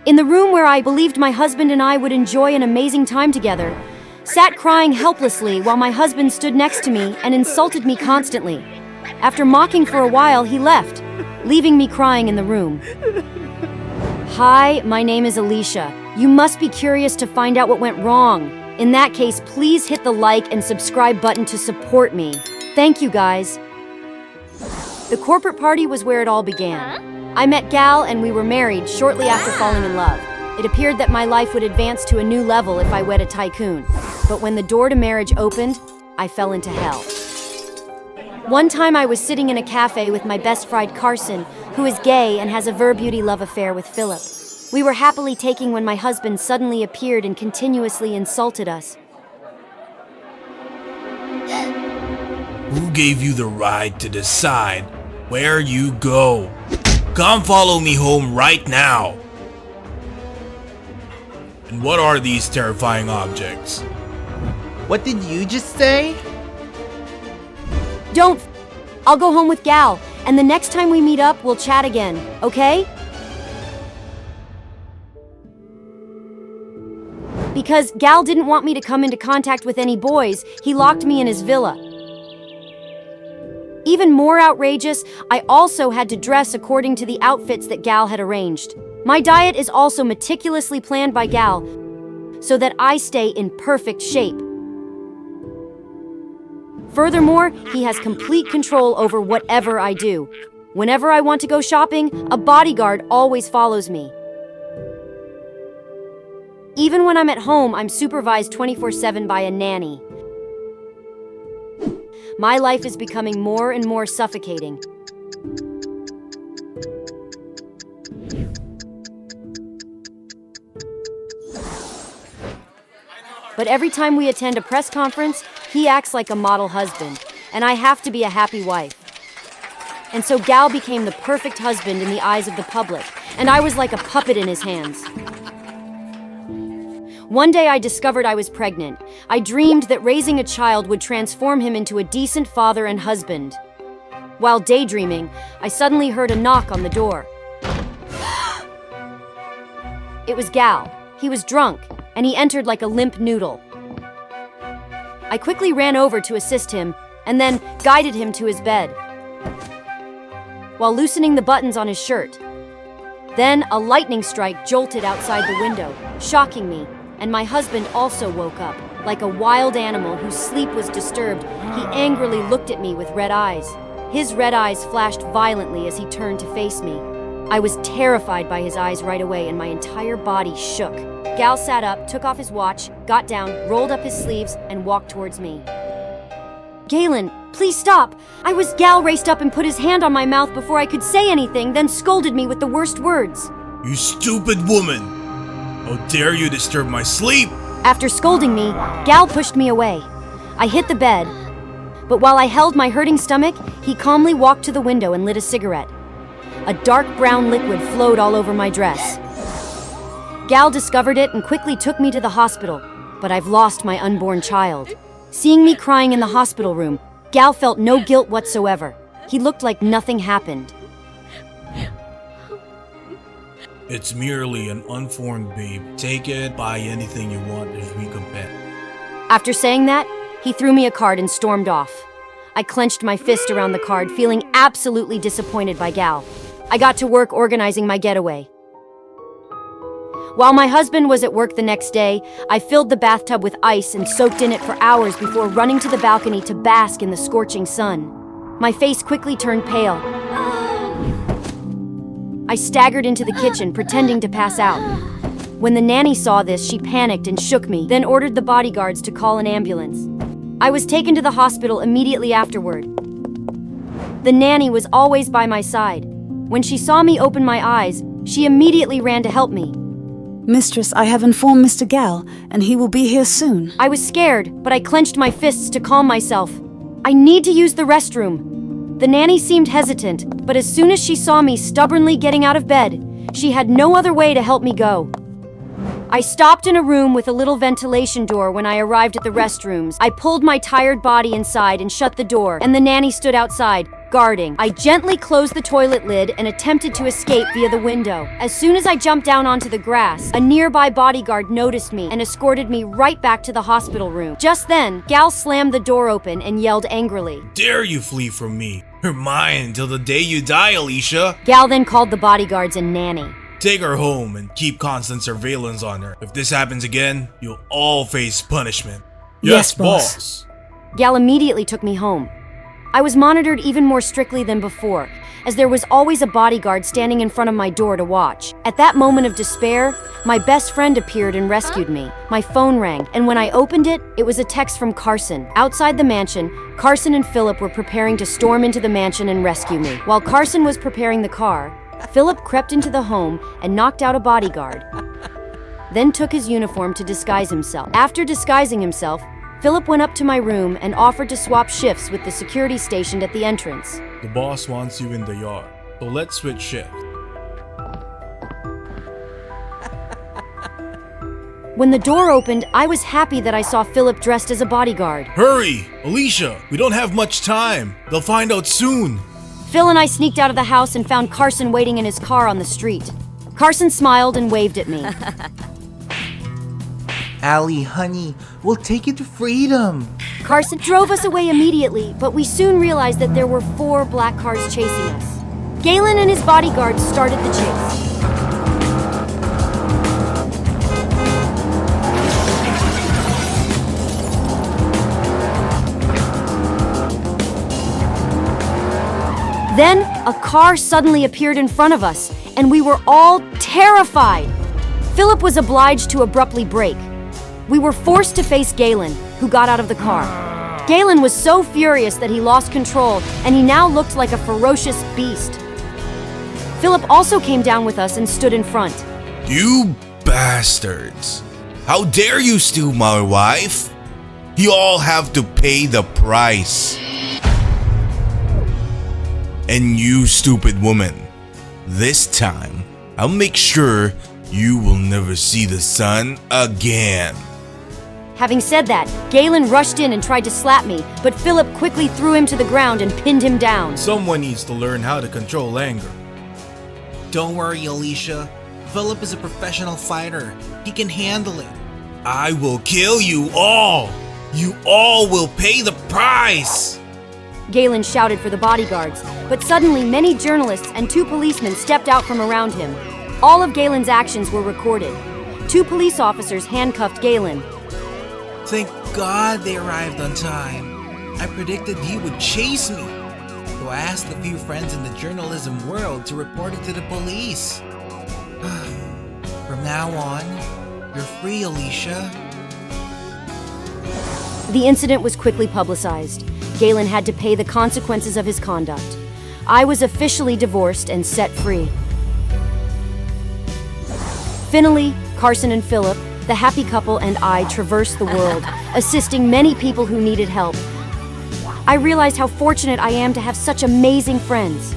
In the room where I believed my husband and I would enjoy an amazing time together, sat crying helplessly while my husband stood next to me and insulted me constantly. After mocking for a while, he left, leaving me crying in the room. Hi, my name is Alicia. You must be curious to find out what went wrong. In that case, please hit the like and subscribe button to support me. Thank you, guys. The corporate party was where it all began. I met Gal and we were married shortly after falling in love. It appeared that my life would advance to a new level if I wed a tycoon. But when the door to marriage opened, I fell into hell. One time I was sitting in a cafe with my best friend Carson, who is gay and has a beauty love affair with Philip. We were happily taking when my husband suddenly appeared and continuously insulted us. Who gave you the right to decide where you go? Come follow me home right now. And what are these terrifying objects? What did you just say? Don't. I'll go home with Gal, and the next time we meet up, we'll chat again, okay? Because Gal didn't want me to come into contact with any boys, he locked me in his villa. Even more outrageous, I also had to dress according to the outfits that Gal had arranged. My diet is also meticulously planned by Gal, so that I stay in perfect shape. Furthermore, he has complete control over whatever I do. Whenever I want to go shopping, a bodyguard always follows me. Even when I'm at home, I'm supervised 24/7 by a nanny. My life is becoming more and more suffocating. But every time we attend a press conference, he acts like a model husband, and I have to be a happy wife. And so Gal became the perfect husband in the eyes of the public, and I was like a puppet in his hands. One day I discovered I was pregnant. I dreamed that raising a child would transform him into a decent father and husband. While daydreaming, I suddenly heard a knock on the door. It was Gal. He was drunk, and he entered like a limp noodle. I quickly ran over to assist him, and then guided him to his bed, while loosening the buttons on his shirt. Then a lightning strike jolted outside the window, shocking me, and my husband also woke up. Like a wild animal whose sleep was disturbed, he angrily looked at me with red eyes. His red eyes flashed violently as he turned to face me. I was terrified by his eyes right away, and my entire body shook. Gal sat up, took off his watch, got down, rolled up his sleeves, and walked towards me. Galen, please stop! Gal raced up and put his hand on my mouth before I could say anything, then scolded me with the worst words. You stupid woman! How dare you disturb my sleep! After scolding me, Gal pushed me away. I hit the bed, but while I held my hurting stomach, he calmly walked to the window and lit a cigarette. A dark brown liquid flowed all over my dress. Gal discovered it and quickly took me to the hospital, but I've lost my unborn child. Seeing me crying in the hospital room, Gal felt no guilt whatsoever. He looked like nothing happened. It's merely an unformed babe. Take it, buy anything you want, there's we compare. After saying that, he threw me a card and stormed off. I clenched my fist around the card, feeling absolutely disappointed by Gal. I got to work organizing my getaway. While my husband was at work the next day, I filled the bathtub with ice and soaked in it for hours before running to the balcony to bask in the scorching sun. My face quickly turned pale. I staggered into the kitchen, pretending to pass out. When the nanny saw this, she panicked and shook me, then ordered the bodyguards to call an ambulance. I was taken to the hospital immediately afterward. The nanny was always by my side. When she saw me open my eyes, she immediately ran to help me. Mistress, I have informed Mr. Gal, and he will be here soon. I was scared, but I clenched my fists to calm myself. I need to use the restroom. The nanny seemed hesitant, but as soon as she saw me stubbornly getting out of bed, she had no other way to help me go. I stopped in a room with a little ventilation door when I arrived at the restrooms. I pulled my tired body inside and shut the door, and the nanny stood outside, guarding. I gently closed the toilet lid and attempted to escape via the window. As soon as I jumped down onto the grass, a nearby bodyguard noticed me and escorted me right back to the hospital room. Just then, Gal slammed the door open and yelled angrily. Dare you flee from me? You're mine till the day you die, Alicia. Gal then called the bodyguards a nanny. Take her home and keep constant surveillance on her. If this happens again, you'll all face punishment. Yes, boss. Gal immediately took me home. I was monitored even more strictly than before, as there was always a bodyguard standing in front of my door to watch. At that moment of despair, my best friend appeared and rescued me. My phone rang, and when I opened it, it was a text from Carson. Outside the mansion, Carson and Philip were preparing to storm into the mansion and rescue me. While Carson was preparing the car, Philip crept into the home and knocked out a bodyguard, then took his uniform to disguise himself. After disguising himself, Philip went up to my room and offered to swap shifts with the security stationed at the entrance. The boss wants you in the yard, so let's switch shifts. When the door opened, I was happy that I saw Philip dressed as a bodyguard. Hurry! Alicia, we don't have much time. They'll find out soon. Phil and I sneaked out of the house and found Carson waiting in his car on the street. Carson smiled and waved at me. Allie, honey, we'll take you to freedom. Carson drove us away immediately, but we soon realized that there were 4 black cars chasing us. Galen and his bodyguards started the chase. Then, a car suddenly appeared in front of us, and we were all terrified. Philip was obliged to abruptly brake. We were forced to face Galen, who got out of the car. Galen was so furious that he lost control, and he now looked like a ferocious beast. Philip also came down with us and stood in front. You bastards! How dare you steal my wife? You all have to pay the price. And you stupid woman, this time I'll make sure you will never see the sun again. Having said that, Galen rushed in and tried to slap me, but Philip quickly threw him to the ground and pinned him down. Someone needs to learn how to control anger. Don't worry, Alicia. Philip is a professional fighter. He can handle it. I will kill you all! You all will pay the price! Galen shouted for the bodyguards, but suddenly many journalists and 2 policemen stepped out from around him. All of Galen's actions were recorded. 2 police officers handcuffed Galen. Thank God they arrived on time. I predicted he would chase me. So I asked a few friends in the journalism world to report it to the police. From now on, you're free, Alicia. The incident was quickly publicized. Galen had to pay the consequences of his conduct. I was officially divorced and set free. Finally, Carson and Philip, the happy couple, and I traversed the world, assisting many people who needed help. I realized how fortunate I am to have such amazing friends.